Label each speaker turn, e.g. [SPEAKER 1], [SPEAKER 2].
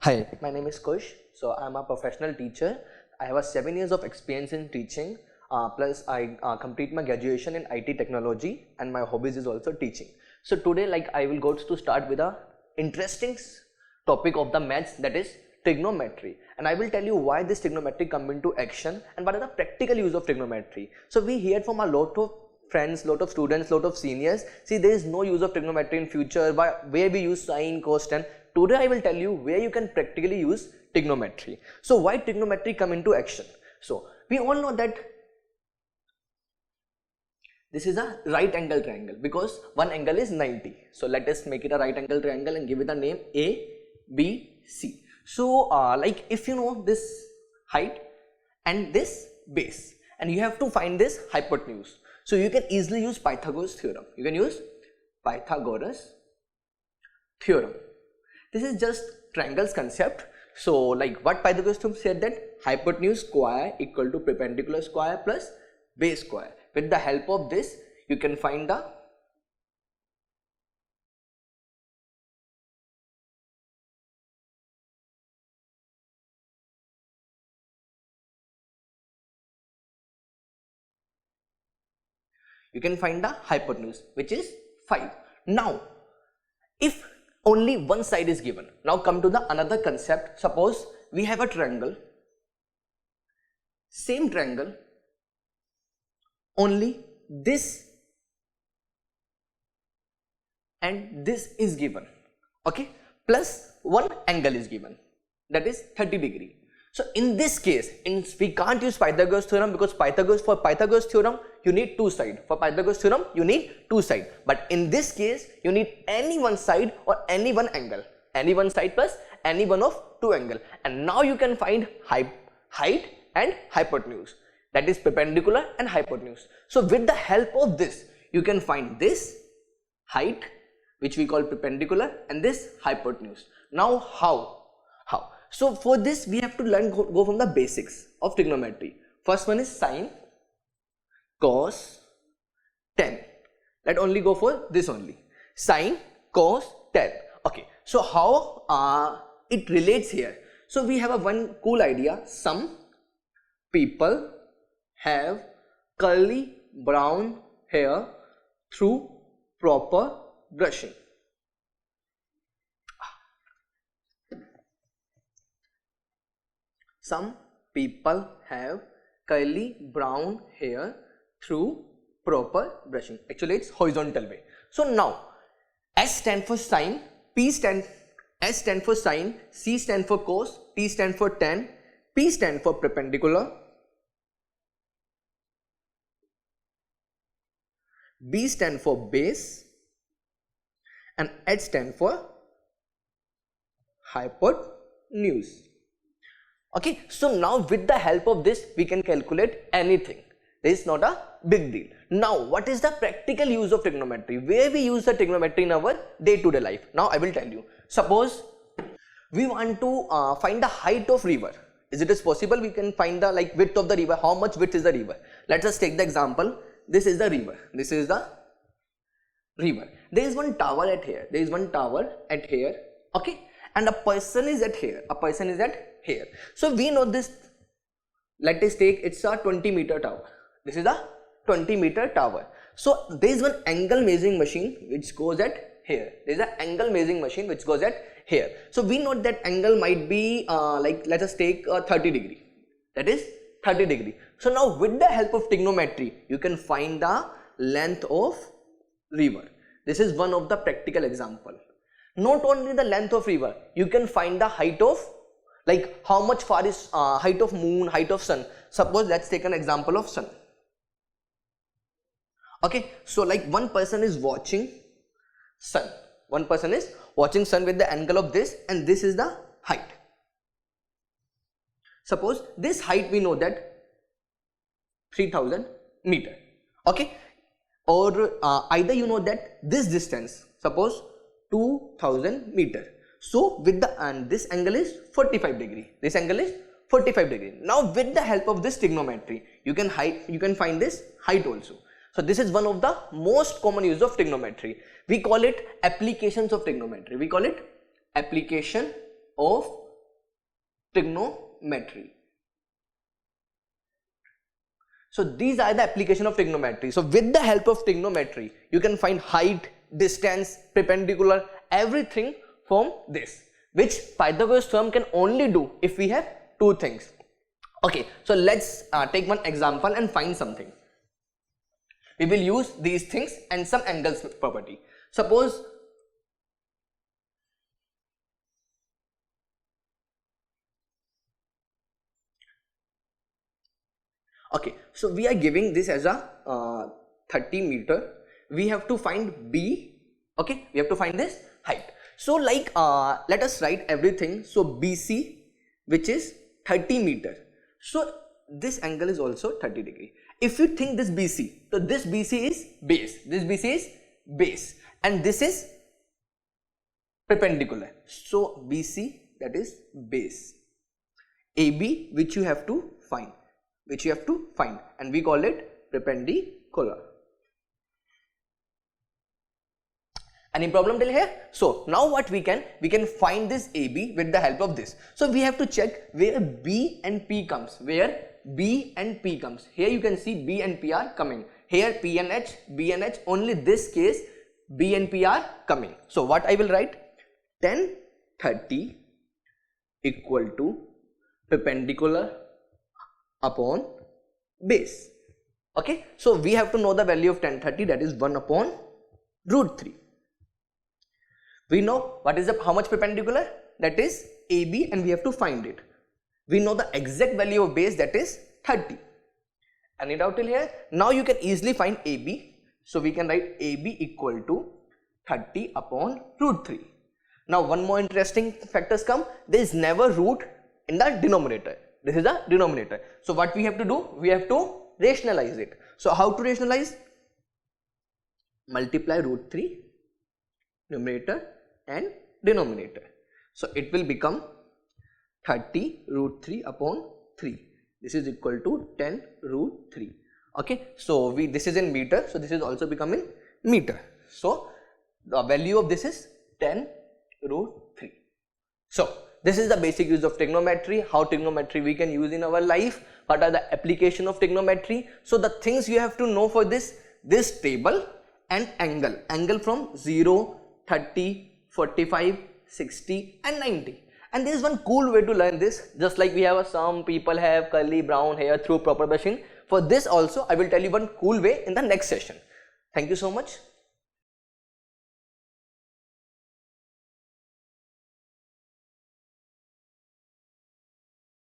[SPEAKER 1] Hi, my name is Khush. So I'm a professional teacher. I have 7 years of experience in teaching. Plus I complete my graduation in IT technology, and my hobbies is also teaching. So today, I will go to start with a interesting topic of the maths, that is trigonometry, and I will tell you why this trigonometry come into action and what are the practical use of trigonometry. So we hear from a lot of friends, lot of students, lot of seniors, see there is no use of trigonometry in future, where we use sine, cos, tan. Today I will tell you where you can practically use trigonometry. So why trigonometry come into action? So we all know that this is a right angle triangle because one angle is 90. So let us make it a right angle triangle and give it a name ABC. So if you know this height and this base, and you have to find this hypotenuse, so you can easily use Pythagoras theorem. You can use Pythagoras theorem. This is just triangles concept. So what Pythagoras theorem said, that hypotenuse square equal to perpendicular square plus base square. With the help of this, you can find the hypotenuse, which is 5. Now if only one side is given, now come to the another concept. Suppose we have a triangle, same triangle, only this and this is given, okay, plus one angle is given, that is 30 degree. So in this case, we can't use Pythagoras theorem because for Pythagoras theorem you need two sides. For Pythagoras theorem you need two sides. But in this case you need any one side or any one angle. Any one side plus any one of two angle. And now you can find height and hypotenuse. That is perpendicular and hypotenuse. So with the help of this, you can find this height, which we call perpendicular, and this hypotenuse. Now how? So for this we have to go from the basics of trigonometry. First one is sine, cos, tan. Let only go for this only. Sine, cos, tan. Okay. So how it relates here? So we have one cool idea. Some people have curly brown hair through proper brushing. Some people have curly brown hair through proper brushing. Actually it's horizontal way. So now S stand for sine, S stand for sine, C stand for cos, T stand for tan, P stand for perpendicular, B stand for base, and H stand for hypotenuse. Okay, so now with the help of this we can calculate anything. This is not a big deal. Now what is the practical use of trigonometry? Where we use the trigonometry in our day-to-day life? Now I will tell you. Suppose we want to find the height of river. Is it possible? We can find the width of the river. How much width is the river? Let us take the example. This is the river. This is the river. There is one tower at here. There is one tower at here. Okay, and a person is at here. A person is at here. So we know this. Let us take, it's a 20-meter tower. This is a 20-meter tower. So there is one angle measuring machine which goes at here. There is an angle measuring machine which goes at here. So we know that angle might be let us take 30 degree. That is 30 degree. So now with the help of trigonometry you can find the length of river. This is one of the practical example. Not only the length of river, you can find the height of, how much far is height of moon, height of sun. Suppose let's take an example of sun. Okay, so one person is watching sun. One person is watching sun with the angle of this, and this is the height. Suppose this height we know that 3000 meter. Okay, or either you know that this distance, suppose 2000 meter. So with the this angle is 45 degree. This angle is 45 degree. Now with the help of this trigonometry, you can find this height also. So this is one of the most common use of trigonometry. We call it applications of trigonometry. We call it application of trigonometry. So these are the application of trigonometry. So with the help of trigonometry, you can find height, distance, perpendicular, everything from this, which Pythagoras theorem can only do if we have two things. Okay, so let's take one example and find something. We will use these things and some angles property. Suppose okay, so we are giving this as a 30 meter. We have to find B. Okay, we have to find this height. So like let us write everything. So BC, which is 30 meter. So this angle is also 30 degree. If you think this BC, so this BC is base. This BC is base, and this is perpendicular. So BC, that is base. AB, which you have to find. And we call it perpendicular. Any problem till here? So now what we can find this AB with the help of this. So we have to check where B and P comes. Where B and P comes. Here you can see B and P are coming. Here P and H, B and H. Only this case B and P are coming. So what I will write? Tan 30 equal to perpendicular upon base. Okay, so we have to know the value of tan 30, that is 1 upon root 3. We know what is how much perpendicular, that is AB, and we have to find it. We know the exact value of base, that is 30. Any doubt till here? Now you can easily find AB. So we can write AB equal to 30 upon root 3. Now one more interesting factors come. There is never root in the denominator. This is the denominator. So what we have to do? We have to rationalize it. So how to rationalize? Multiply root 3, numerator and denominator. So it will become 30 root 3 upon 3. This is equal to 10 root 3. Okay, so this is in meter, so this is also becoming meter. So the value of this is 10 root 3. So this is the basic use of trigonometry, how trigonometry we can use in our life, what are the application of trigonometry. So the things you have to know for this table and angle from 0, 30, 45, 60 and 90. And there is one cool way to learn this, just like we have some people have curly brown hair through proper brushing. For this also I will tell you one cool way in the next session. Thank you so much.